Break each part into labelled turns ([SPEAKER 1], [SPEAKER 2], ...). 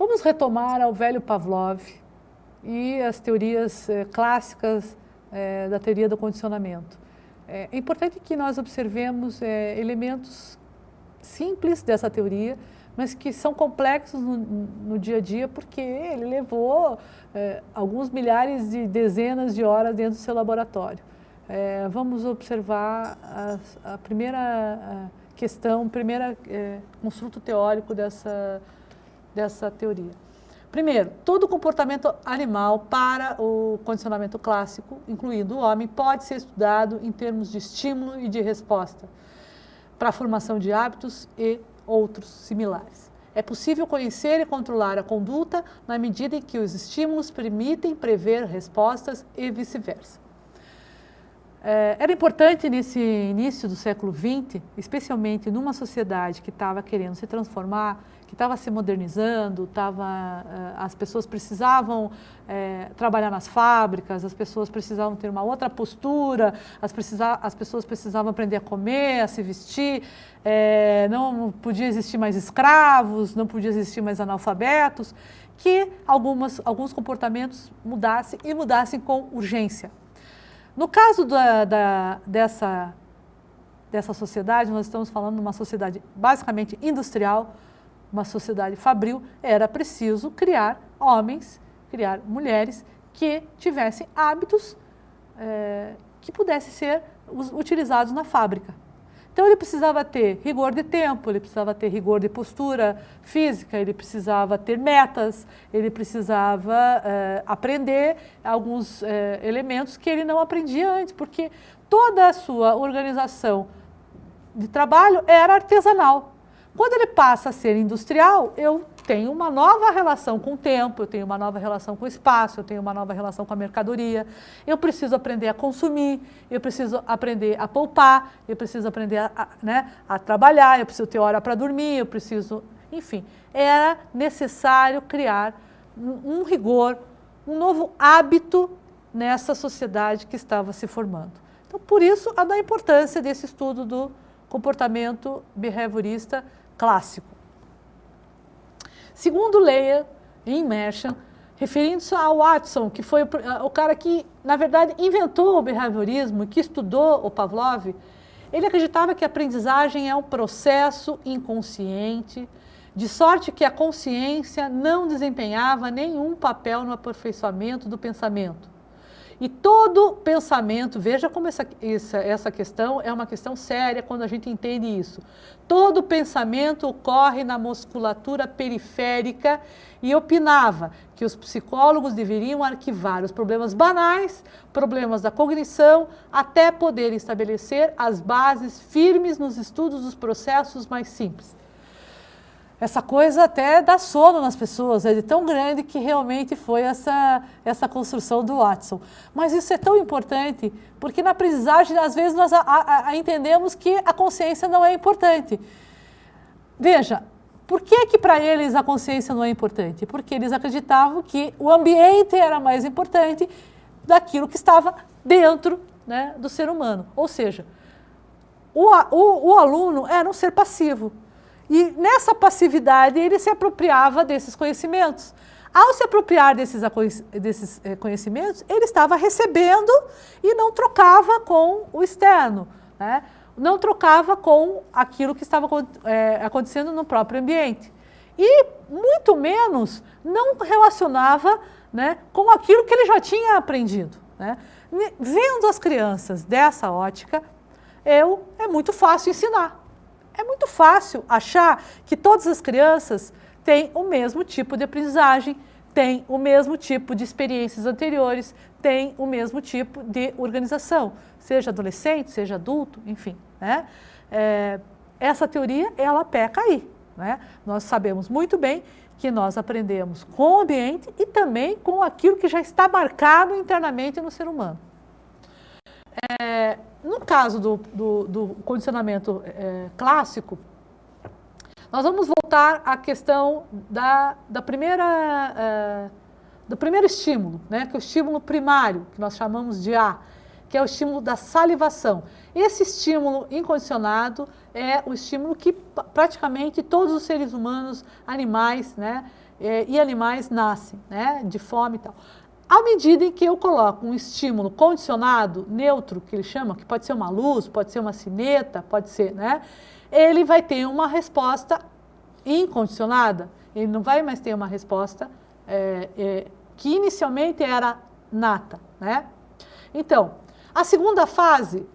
[SPEAKER 1] Vamos retomar ao velho Pavlov e as teorias clássicas da teoria do condicionamento. É importante que nós observemos elementos simples dessa teoria, mas que são complexos no dia a dia, porque ele levou alguns milhares de dezenas de horas dentro do seu laboratório. Vamos observar a primeira questão, o primeiro construto teórico dessa teoria. Primeiro, todo comportamento animal para o condicionamento clássico, incluindo o homem, pode ser estudado em termos de estímulo e de resposta para a formação de hábitos e outros similares. É possível conhecer e controlar a conduta na medida em que os estímulos permitem prever respostas e vice-versa. Era importante nesse início do século XX, especialmente numa sociedade que estava querendo se transformar, que estava se modernizando, as pessoas precisavam trabalhar nas fábricas, as pessoas precisavam ter uma outra postura, as pessoas precisavam aprender a comer, a se vestir, não podia existir mais escravos, não podia existir mais analfabetos, que alguns comportamentos mudassem e mudassem com urgência. No caso dessa sociedade, nós estamos falando de uma sociedade basicamente industrial, uma sociedade fabril, era preciso criar homens, criar mulheres que tivessem hábitos que pudessem ser utilizados na fábrica. Então ele precisava ter rigor de tempo, ele precisava ter rigor de postura física, ele precisava ter metas, ele precisava aprender alguns elementos que ele não aprendia antes, porque toda a sua organização de trabalho era artesanal. Quando ele passa a ser industrial, eu tenho uma nova relação com o tempo, eu tenho uma nova relação com o espaço, eu tenho uma nova relação com a mercadoria, eu preciso aprender a consumir, eu preciso aprender a poupar, eu preciso aprender a trabalhar, eu preciso ter hora para dormir, eu preciso... Enfim, era necessário criar um rigor, um novo hábito nessa sociedade que estava se formando. Então, por isso, a da importância desse estudo do comportamento behaviorista clássico. Segundo Leyer e Mershon, referindo-se a Watson, que foi o cara que, na verdade, inventou o behaviorismo, que estudou o Pavlov, ele acreditava que a aprendizagem é um processo inconsciente, de sorte que a consciência não desempenhava nenhum papel no aperfeiçoamento do pensamento. E todo pensamento, veja como essa questão é uma questão séria quando a gente entende isso. Todo pensamento ocorre na musculatura periférica e opinava que os psicólogos deveriam arquivar os problemas banais, problemas da cognição, até poderem estabelecer as bases firmes nos estudos dos processos mais simples. Essa coisa até dá sono nas pessoas, é de tão grande que realmente foi essa construção do Watson. Mas isso é tão importante, porque na aprendizagem, às vezes, nós entendemos que a consciência não é importante. Veja, por que para eles a consciência não é importante? Porque eles acreditavam que o ambiente era mais importante daquilo que estava dentro, né, do ser humano. Ou seja, o aluno era um ser passivo. E nessa passividade ele se apropriava desses conhecimentos. Ao se apropriar desses conhecimentos, ele estava recebendo e não trocava com o externo, né? Não trocava com aquilo que estava acontecendo no próprio ambiente. E muito menos não relacionava, né, com aquilo que ele já tinha aprendido, né? Vendo as crianças dessa ótica, é muito fácil ensinar. É muito fácil achar que todas as crianças têm o mesmo tipo de aprendizagem, têm o mesmo tipo de experiências anteriores, têm o mesmo tipo de organização, seja adolescente, seja adulto, enfim, né? Essa teoria, ela peca aí, né? Nós sabemos muito bem que nós aprendemos com o ambiente e também com aquilo que já está marcado internamente no ser humano. No caso do condicionamento clássico, nós vamos voltar à questão do primeiro estímulo, né, que é o estímulo primário, que nós chamamos de A, que é o estímulo da salivação. Esse estímulo incondicionado é o estímulo que praticamente todos os seres humanos, animais, né, e animais nascem, né, de fome e tal. À medida em que eu coloco um estímulo condicionado, neutro, que ele chama, que pode ser uma luz, pode ser uma sineta, pode ser, né, ele vai ter uma resposta incondicionada, ele não vai mais ter uma resposta que inicialmente era nata, né? Então, a segunda fase,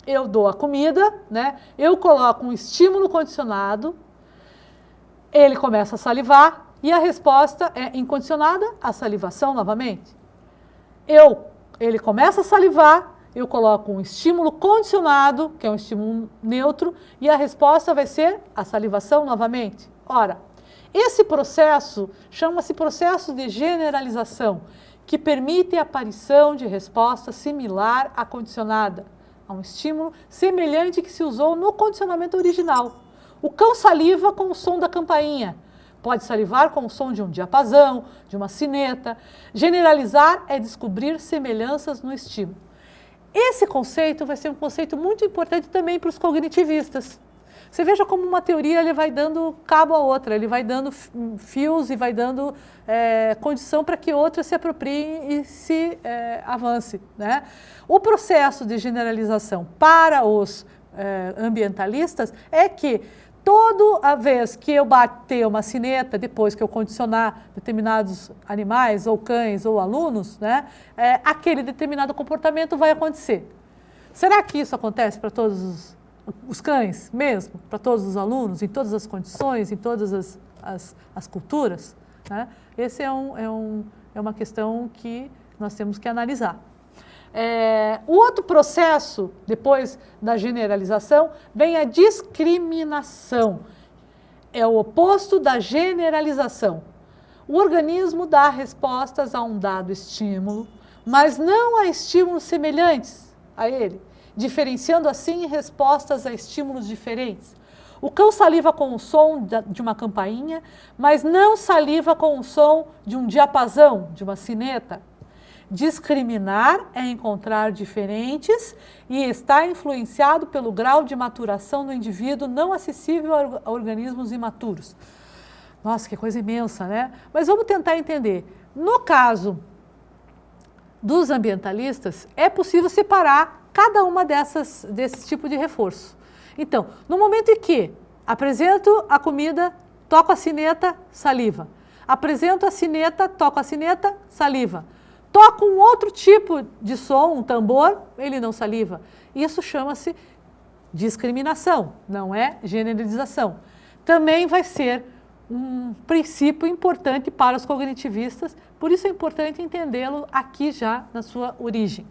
[SPEAKER 1] eu dou a comida, né? Eu coloco um estímulo condicionado, ele começa a salivar e a resposta é incondicionada, a salivação novamente. Ele começa a salivar, eu coloco um estímulo condicionado, que é um estímulo neutro, e a resposta vai ser a salivação novamente. Ora, esse processo chama-se processo de generalização, que permite a aparição de resposta similar à condicionada, a um estímulo semelhante que se usou no condicionamento original. O cão saliva com o som da campainha. Pode salivar com o som de um diapasão, de uma sineta. Generalizar é descobrir semelhanças no estímulo. Esse conceito vai ser um conceito muito importante também para os cognitivistas. Você veja como uma teoria ele vai dando cabo a outra, ele vai dando fios e vai dando condição para que outra se aproprie e se avance, né? O processo de generalização para os ambientalistas é que toda vez que eu bater uma sineta, depois que eu condicionar determinados animais, ou cães, ou alunos, né, aquele determinado comportamento vai acontecer. Será que isso acontece para todos os cães mesmo? Para todos os alunos, em todas as condições, em todas as culturas? Né? Essa é uma questão que nós temos que analisar. O outro processo, depois da generalização, vem a discriminação. É o oposto da generalização. O organismo dá respostas a um dado estímulo, mas não a estímulos semelhantes a ele, diferenciando assim respostas a estímulos diferentes. O cão saliva com o som de uma campainha, mas não saliva com o som de um diapasão, de uma sineta. Discriminar é encontrar diferentes e está influenciado pelo grau de maturação do indivíduo não acessível a organismos imaturos. Nossa, que coisa imensa, né? Mas vamos tentar entender. No caso dos ambientalistas, é possível separar cada uma desse tipo de reforço. Então, no momento em que apresento a comida, toco a sineta, saliva. Apresento a sineta, toco a sineta, saliva. Toca um outro tipo de som, um tambor, ele não saliva. Isso chama-se discriminação, não é generalização. Também vai ser um princípio importante para os cognitivistas, por isso é importante entendê-lo aqui já na sua origem.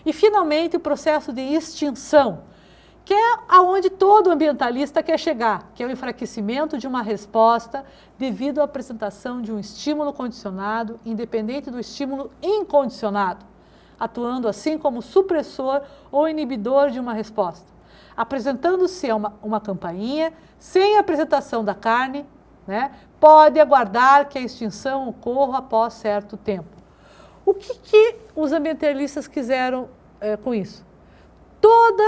[SPEAKER 1] E, finalmente, o processo de extinção, que é aonde todo ambientalista quer chegar, que é o enfraquecimento de uma resposta devido à apresentação de um estímulo condicionado, independente do estímulo incondicionado, atuando assim como supressor ou inibidor de uma resposta. Apresentando-se uma campainha, sem apresentação da carne, né, pode aguardar que a extinção ocorra após certo tempo. O que os ambientalistas quiseram com isso? Todo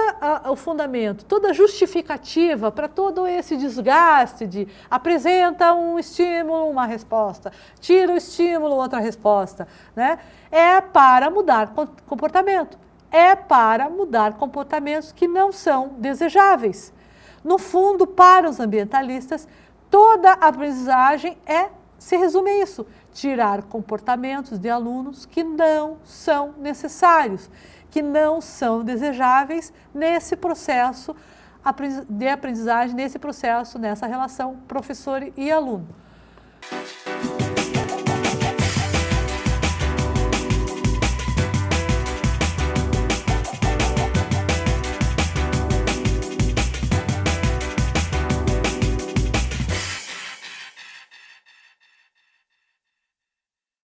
[SPEAKER 1] o fundamento, toda a justificativa para todo esse desgaste de apresenta um estímulo, uma resposta, tira o estímulo, outra resposta, né? É para mudar comportamento, é para mudar comportamentos que não são desejáveis. No fundo, para os ambientalistas, toda a aprendizagem se resume a isso, tirar comportamentos de alunos que não são necessários, que não são desejáveis nesse processo de aprendizagem, nesse processo, nessa relação professor e aluno.